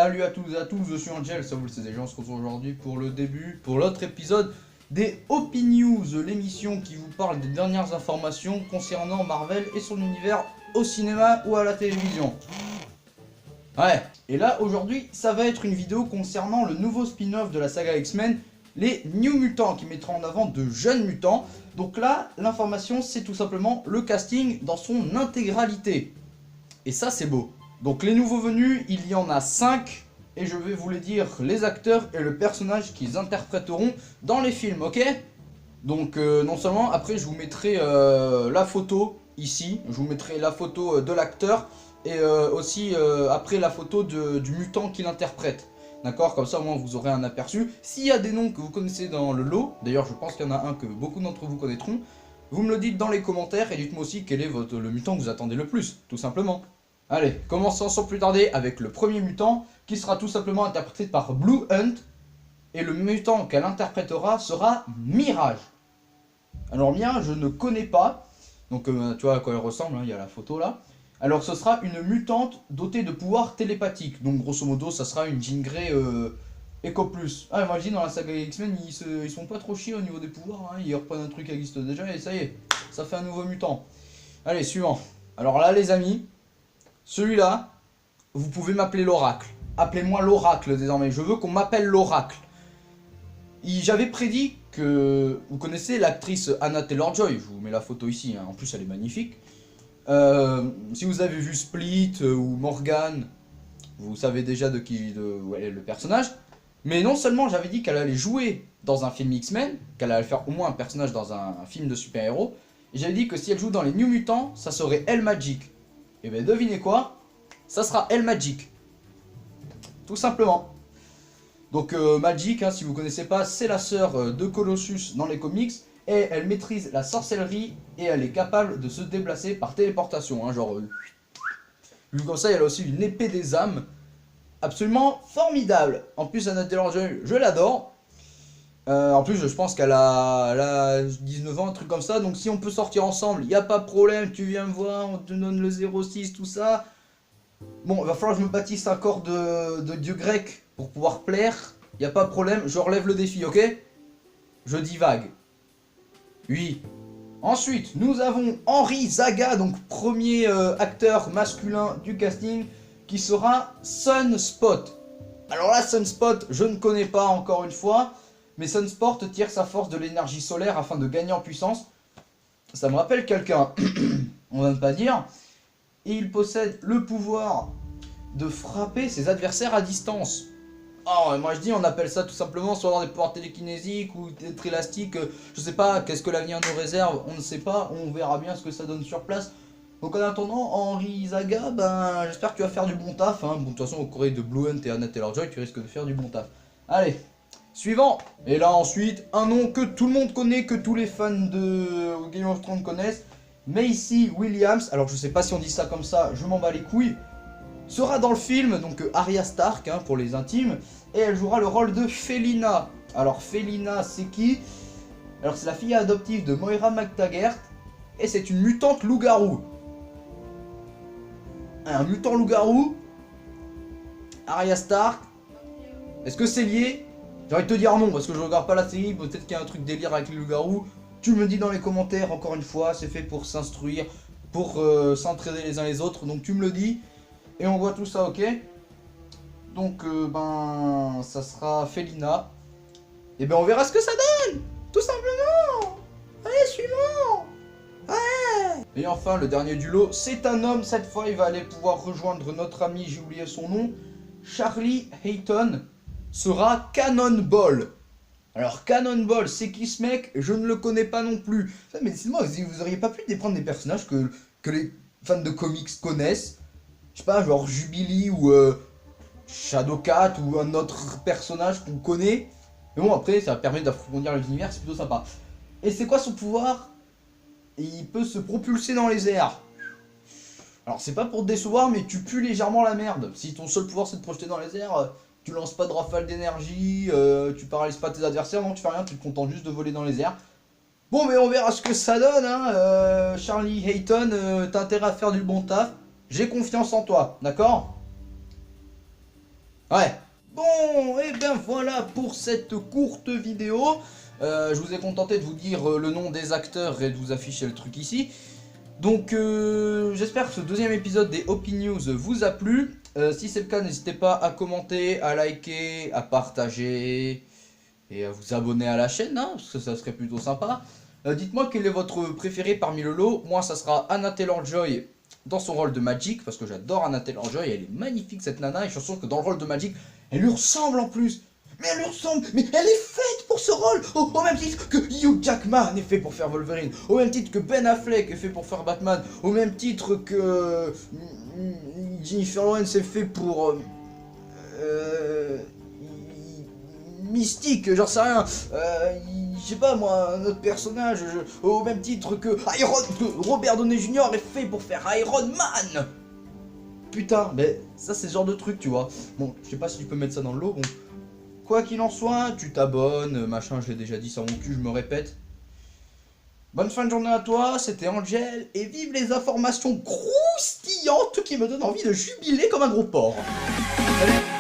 Salut à tous et à tous, je suis Angel, ça vous le savez déjà, on se retrouve aujourd'hui pour l'autre épisode des OP News, l'émission qui vous parle des dernières informations concernant Marvel et son univers au cinéma ou à la télévision. Ouais, et là aujourd'hui, ça va être une vidéo concernant le nouveau spin-off de la saga X-Men, les New Mutants, qui mettra en avant de jeunes mutants. Donc là, l'information, c'est tout simplement le casting dans son intégralité. Et ça, c'est beau. Donc les nouveaux venus, il y en a 5, et je vais vous les dire, les acteurs et le personnage qu'ils interpréteront dans les films, ok? Donc non seulement, après je vous mettrai la photo ici, je vous mettrai la photo de l'acteur, et aussi après la photo du mutant qu'il interprète. D'accord? Comme ça au moins vous aurez un aperçu. S'il y a des noms que vous connaissez dans le lot, d'ailleurs je pense qu'il y en a un que beaucoup d'entre vous connaîtront, vous me le dites dans les commentaires et dites-moi aussi quel est le mutant que vous attendez le plus, tout simplement. Allez, commençons sans plus tarder avec le premier mutant, qui sera tout simplement interprété par Blue Hunt, et le mutant qu'elle interprétera sera Mirage. Alors Mirage, je ne connais pas, donc tu vois à quoi elle ressemble, hein, il y a la photo là. Alors ce sera une mutante dotée de pouvoirs télépathiques, donc grosso modo ça sera une Jean Grey Eco Plus. Ah imagine dans la saga X-Men, ils sont pas trop chiés au niveau des pouvoirs, hein, ils reprennent un truc qui existe déjà et ça y est, ça fait un nouveau mutant. Allez, suivant. Alors là les amis, celui-là, vous pouvez m'appeler l'oracle. Appelez-moi l'oracle désormais, je veux qu'on m'appelle l'oracle. J'avais prédit que... Vous connaissez l'actrice Anna Taylor-Joy, je vous mets la photo ici, hein. En plus elle est magnifique. Si vous avez vu Split ou Morgan, vous savez déjà de qui est le personnage. Mais non seulement j'avais dit qu'elle allait jouer dans un film X-Men, qu'elle allait faire au moins un personnage dans un film de super-héros, et j'avais dit que si elle joue dans les New Mutants, ça serait Elle Magic. Et bien devinez quoi, ça sera Elle Magic. Tout simplement. Donc Magic, hein, si vous ne connaissez pas, c'est la sœur de Colossus dans les comics. Et elle maîtrise la sorcellerie et elle est capable de se déplacer par téléportation. Hein, genre, vu comme ça, elle a aussi une épée des âmes. Absolument formidable. En plus, Anna Taylor-Joy, je l'adore. En plus, je pense qu'elle a 19 ans, un truc comme ça. Donc si on peut sortir ensemble, il n'y a pas de problème. Tu viens me voir, on te donne le 06, tout ça. Bon, il va falloir que je me bâtisse un corps de dieu grec pour pouvoir plaire. Il n'y a pas de problème, je relève le défi, ok? Je divague. Oui. Ensuite, nous avons Henry Zaga, donc premier acteur masculin du casting, qui sera Sunspot. Alors là, Sunspot, je ne connais pas encore une fois. Mais Sunspot tire sa force de l'énergie solaire afin de gagner en puissance. Ça me rappelle quelqu'un, on va ne pas dire. Et il possède le pouvoir de frapper ses adversaires à distance. Oh, moi je dis, on appelle ça tout simplement soit avoir des pouvoirs télékinésiques ou être élastique. Je sais pas, qu'est-ce que l'avenir nous réserve, on ne sait pas. On verra bien ce que ça donne sur place. Donc en attendant, Henry Zaga, ben, j'espère que tu vas faire du bon taf. Hein. Bon, de toute façon, au Corée de Blue Hunt et Anna Taylor-Joy, tu risques de faire du bon taf. Allez. Suivant. Et là ensuite, un nom que tout le monde connaît, que tous les fans de Game of Thrones connaissent. Maisie Williams, alors je sais pas si on dit ça comme ça, je m'en bats les couilles. Sera dans le film, donc Arya Stark, hein, pour les intimes. Et elle jouera le rôle de Felina. Alors Felina, c'est qui? Alors c'est la fille adoptive de Moira McTaggart. Et c'est une mutante loup-garou. Un mutant loup-garou. Arya Stark. Est-ce que c'est lié? J'ai envie de te dire non, parce que je regarde pas la série, peut-être qu'il y a un truc délire avec les loups-garous. Tu me dis dans les commentaires, encore une fois, c'est fait pour s'instruire, pour s'entraider les uns les autres, donc tu me le dis. Et on voit tout ça, ok? Donc, ben, ça sera Felina. Et ben, on verra ce que ça donne! Tout simplement! Allez, suivant! Ouais! Et enfin, le dernier du lot, c'est un homme, cette fois, il va aller pouvoir rejoindre notre ami, j'ai oublié son nom, Charlie Hayton. Sera Cannonball. Alors Cannonball, c'est qui ce mec? Je ne le connais pas non plus. Mais dites-moi, vous auriez pas pu prendre des personnages que les fans de comics connaissent? Je sais pas, genre Jubilee ou Shadowcat ou un autre personnage qu'on connaît. Mais bon, après, ça permet d'approfondir l'univers, c'est plutôt sympa. Et c'est quoi son pouvoir? Il peut se propulser dans les airs. Alors c'est pas pour te décevoir, mais tu pues légèrement la merde. Si ton seul pouvoir c'est de projeter dans les airs... Tu lances pas de rafale d'énergie, tu paralyses pas tes adversaires, non tu fais rien, tu te contentes juste de voler dans les airs. Bon mais on verra ce que ça donne, hein. Charlie Hayton, t'as intérêt à faire du bon taf, j'ai confiance en toi, d'accord? Ouais. Bon, et bien voilà pour cette courte vidéo. Je vous ai contenté de vous dire le nom des acteurs et de vous afficher le truc ici. Donc j'espère que ce deuxième épisode des Hopi News vous a plu. Si c'est le cas, n'hésitez pas à commenter, à liker, à partager et à vous abonner à la chaîne, hein, parce que ça serait plutôt sympa. Dites-moi quel est votre préféré parmi le lot. Moi ça sera Anna Taylor-Joy dans son rôle de Magic, parce que j'adore Anna Taylor-Joy, elle est magnifique cette nana, et je suis sûr que dans le rôle de Magic, elle lui ressemble en plus. Mais elle lui ressemble, mais elle est faite pour ce rôle, au même titre que Hugh Jackman est fait pour faire Wolverine, au même titre que Ben Affleck est fait pour faire Batman, au même titre que Jennifer Lawrence est fait pour Mystique, j'en sais rien, je sais pas moi, un autre personnage, au même titre que Robert Downey Jr. est fait pour faire Iron Man. Putain, mais ça c'est ce genre de truc, tu vois. Bon, je sais pas si tu peux mettre ça dans le lot, bon. Quoi qu'il en soit, tu t'abonnes, machin, je l'ai déjà dit sur mon cul, je me répète. Bonne fin de journée à toi, c'était Angel, et vive les informations croustillantes qui me donnent envie de jubiler comme un gros porc. Salut.